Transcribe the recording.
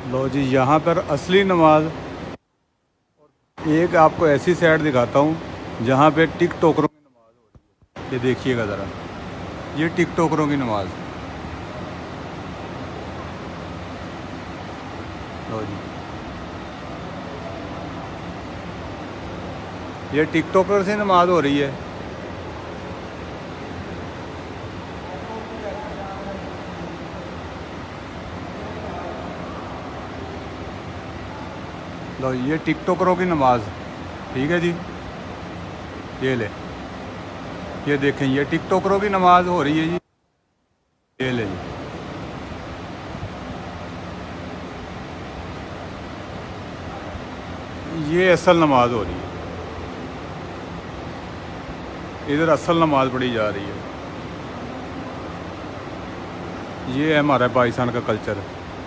लो जी, यहाँ पर असली नमाज। एक आपको ऐसी साइड दिखाता हूँ जहाँ पे टिकटॉकरों की नमाज हो रही है। ये देखिएगा ज़रा, ये टिकटॉकरों की नमाज। लो जी, ये टिकटॉकर से नमाज हो रही है। लो, ये टिकटॉकरों की नमाज। ठीक है जी, ये ले, ये देखें, ये टिकटॉकरों की नमाज हो रही है जी। ये ले जी, ये असल नमाज हो रही है। इधर असल नमाज पढ़ी जा रही है। ये है हमारा पाकिस्तान का कल्चर।